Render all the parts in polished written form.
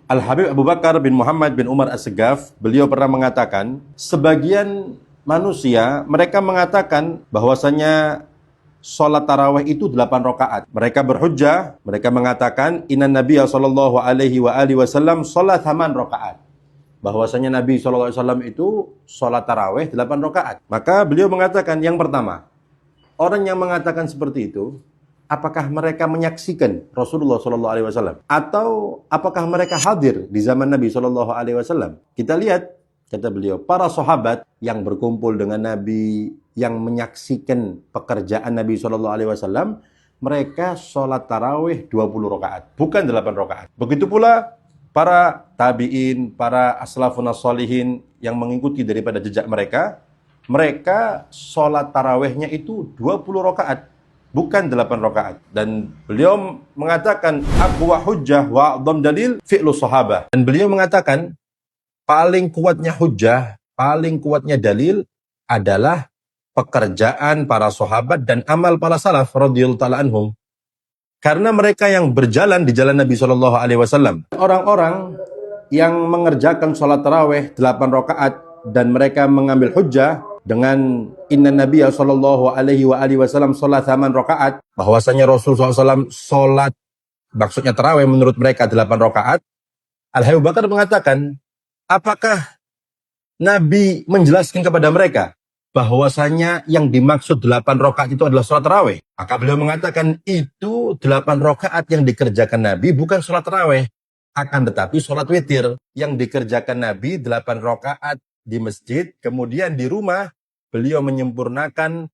Al-Habib Abu Bakar bin Muhammad bin Umar As-Segaf, beliau pernah mengatakan, sebagian manusia, mereka mengatakan bahwasanya sholat tarawih itu 8 rakaat. Mereka berhujjah, mereka mengatakan, Inna Nabiya sallallahu alaihi wa alihi wasallam sholat 8 rakaat. Bahwasanya Nabi sallallahu alaihi wasallam itu sholat tarawih 8 rakaat. Maka beliau mengatakan, yang pertama, orang yang mengatakan seperti itu, apakah mereka menyaksikan Rasulullah Shallallahu Alaihi Wasallam atau apakah mereka hadir di zaman Nabi Shallallahu Alaihi Wasallam? Kita lihat, kata beliau, para sahabat yang berkumpul dengan Nabi, yang menyaksikan pekerjaan Nabi Shallallahu Alaihi Wasallam, mereka sholat tarawih 20 rakaat, bukan 8 rakaat. Begitu pula para tabi'in, para aslafun as-solihin yang mengikuti daripada jejak mereka, mereka sholat tarawihnya itu 20 rakaat, bukan 8 rakaat. Dan beliau mengatakan, aqwa hujjah wa a'dham dalil fi'lu sahabah. Dan beliau mengatakan, paling kuatnya hujjah, paling kuatnya dalil adalah pekerjaan para sahabat dan amal para salaf radhiyallahu ta'ala anhum. Karena mereka yang berjalan di jalan Nabi Shallallahu Alaihi Wasallam, orang-orang yang mengerjakan sholat tarawih 8 rakaat dan mereka mengambil hujjah dengan Inna Nabiya Shallallahu Alaihi Wasallam sholat 8 rakaat, bahwasanya Rasulullah SAW sholat, maksudnya tarawih menurut mereka 8 rakaat. Al-Habib Bakar mengatakan, apakah Nabi menjelaskan kepada mereka bahwasanya yang dimaksud 8 rakaat itu adalah sholat tarawih? Maka beliau mengatakan, itu 8 rakaat yang dikerjakan Nabi bukan sholat tarawih, akan tetapi sholat witir. Yang dikerjakan Nabi 8 rakaat di masjid, kemudian di rumah beliau menyempurnakan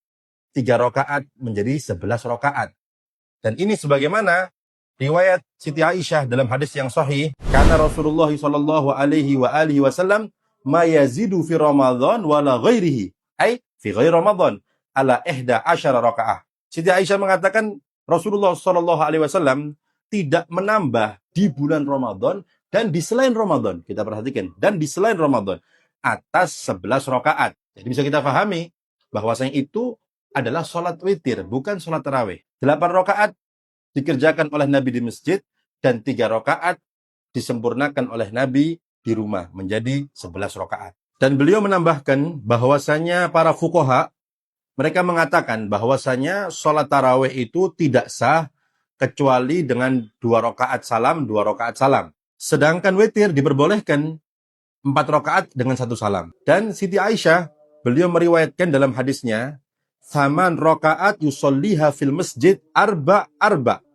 3 rakaat menjadi 11 rakaat. Dan ini sebagaimana riwayat Siti Aisyah dalam hadis yang sahih, karena Rasulullah sallallahu alaihi wasallam ma yazidu fi Ramadan wala ghairihi, ai fi ghairi Ramadan ala 11 rakaah. Siti Aisyah mengatakan Rasulullah sallallahu alaihi wasallam tidak menambah di bulan Ramadan dan di selain Ramadan. Kita perhatikan, dan di selain Ramadan atas 11 rakaat. Jadi bisa kita pahami bahwasanya itu adalah sholat witir, bukan sholat tarawih. 8 rakaat dikerjakan oleh Nabi di masjid dan 3 rakaat disempurnakan oleh Nabi di rumah menjadi 11 rakaat. Dan beliau menambahkan bahwasanya para fuqaha, mereka mengatakan bahwasanya sholat tarawih itu tidak sah kecuali dengan 2 rakaat salam, 2 rakaat salam. Sedangkan witir diperbolehkan 4 rakaat dengan 1 salam. Dan Siti Aisyah, beliau meriwayatkan dalam hadisnya, Saman rakaat yusolliha fil masjid arba.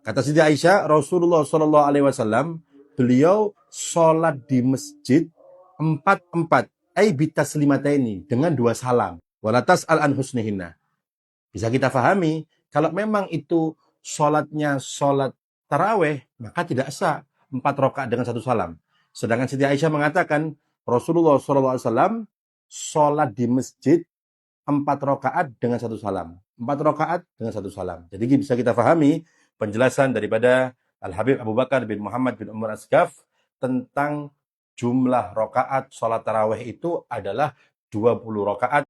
Kata Siti Aisyah, Rasulullah Shallallahu Alaihi Wasallam, beliau sholat di masjid 4, ai bitaslimataini, dengan 2 salam. Walatas al-an husnihinna. Bisa kita pahami, kalau memang itu sholatnya sholat taraweh, maka tidak sah 4 rakaat dengan 1 salam. Sedangkan Siti Aisyah mengatakan, Rasulullah Shallallahu Alaihi Wasallam sholat di masjid 4 rakaat dengan 1 salam. 4 rakaat dengan 1 salam. Jadi bisa kita pahami penjelasan daripada Al-Habib Abu Bakar bin Muhammad bin Umar As-Segaf tentang jumlah rakaat sholat tarawih itu adalah 20 rakaat.